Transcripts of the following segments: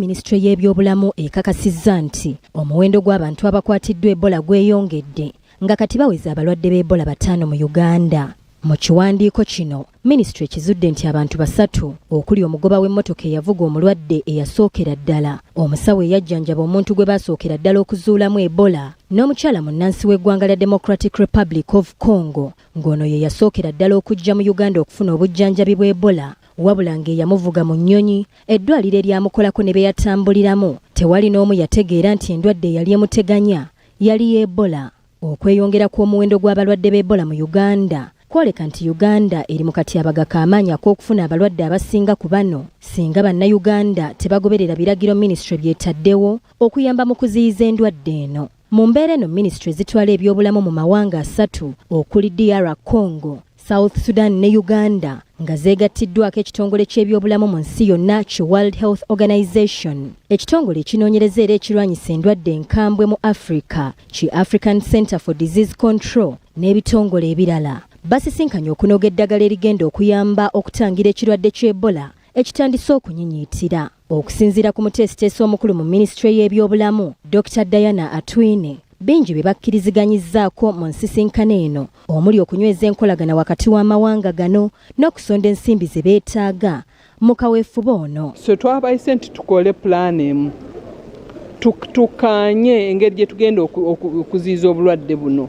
Minisitule y'ebyobulamu ekakasizza nti omuwendo gw'abantu abakwatiddwa Ebola gweyongedde nga kati baweze abalwadde b'Ebola Bataano mu Uganda. Mu kiwandiiko kino, minisitule ekizudde nti abantu 3 okuli omugoba w'emmotoka eyavuga omulwadde eyasookera ddala, omusawo eyajjanjaba omuntu gwe baasookera ddala okuzuulamu Ebola, n'omukyala munnansi w'eggwanga lya Democratic Republic of Congo, ng'ono ye yasookera ddala okujja mu Uganda okufuna obujjanjabi bw'Ebola. Wabula ng'eyamuvuga mu nnyonyi, eddwaliro eryamukolako ne be yatambuliramu, tewali n'omu yategeera nti endwadde eyali emuteganya yali Ebola. Okweyongera kw'omuwendo gw'abalwadde b'Ebola mu Uganda kwoleka nti Uganda eri mu katyabaga k'amaanyi ak'okufuna abalwadde abasinga ku bano singa bannayuganda tebagoberera biragiro minisitule byetaddewo okuyamba mu kuziyiza endwadde eno. Mu mbeera eno minisitule zitwala ebyobulamu mu mawanga 3 okuli DR Congo, South Sudan ne Uganda nga zeegattiddwako ekitongole ky'ebyobulamu mu nsi yonna ki World Health Organization. Ekitongole ekinoonyereza era ekirwanyisa endwadde enkambwe mu Africa ki African Center for Disease Control n'ebitongole ebirala basisinkanye okunoga eddagala erigenda okuyamba okutangira ekirwadde ky'Ebola ekitandise okunyinyiitira. Okusinziira ku muteesiteesi omukulu mu minisitule y'ebyobulamu Dr. Diana Atuuse, bingi bye bakkiriziganyizzaako mu nsisinkano eno omuli okunyweza enkolagana wakati w'amawanga gano n'okusonda ensimbi ze beetaaga mu kaweefube ono. So twabayise nti tukole pulaani emu tukkaanye engeri gye tugenda okuziyiza obulwadde buno,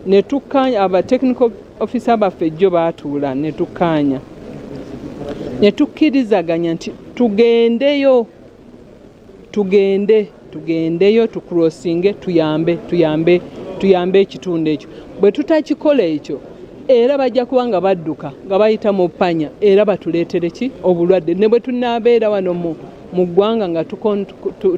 ne tukkaanya aba technical officer baffe jjo baatuula ne tukkaanya ne tukkirizaganya nti tugendeyo tukrossinge tuyambe ekitundu ekyo. Bwe tutakikola ekyo era bajja kuba nga badduka nga bayita mu ppanya era batuleetere ki obulwadde, ne bwe tunaabeera wano mu ggwanga nga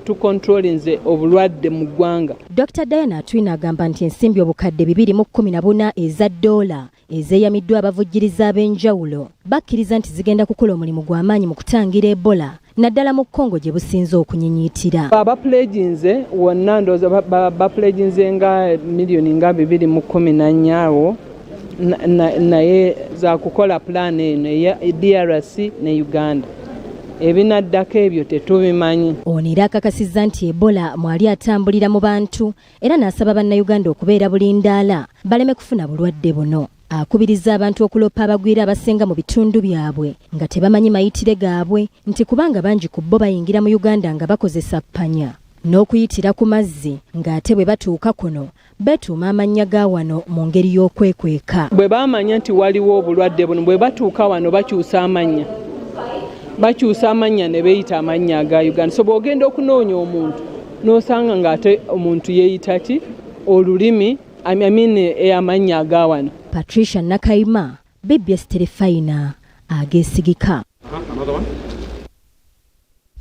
tukontrolinze obulwadde mu ggwanga. Dr. Diana Atuuse agamba nti ensimbi obukadde 214 eza $, ezeeyamiddwa abavujjiriza ab'enjawulo bakkiriza nti zigenda kukola omulimu gw'amaanyi mu kutangira Ebola naddala mu Congo gye businze okunyinyiitira. Abapleginze wonna ndowooza bapleginze nga miliyoni nga 214 awo naye za kukola pulaani eno eya DRC ne Uganda. Ebinaddako ebyo tetubimanyi. Ono era akakasizza nti Ebola mwali atambulira mu bantu era n'asaba bannayuganda okubeera bulindaala baleme kufuna bulwadde buno. Akubiriza abantu okuloppa abagwira abasenga mu bitundu byabwe nga tebamanyi mayitire gaabwe nti kubanga bangi ku bo bayingira mu Uganda nga bakozesa ppanya n'okuyitira ku mazzi ng'ate bwe batuuka kuno betuuma amannya ga wano mu ngeri y'okwekweka. Bwe baamanya nti waliwo obulwadde buno bwe batuuka wano bakyusa amannya ne beeyita amannya aga Uganda. So bw'ogenda okunoonya omuntu n'osanga ng'ate omuntu yeeyita ki olulimi amannya aga wano. Patricia Nakayima, BBS Terefayina, Ageesigika.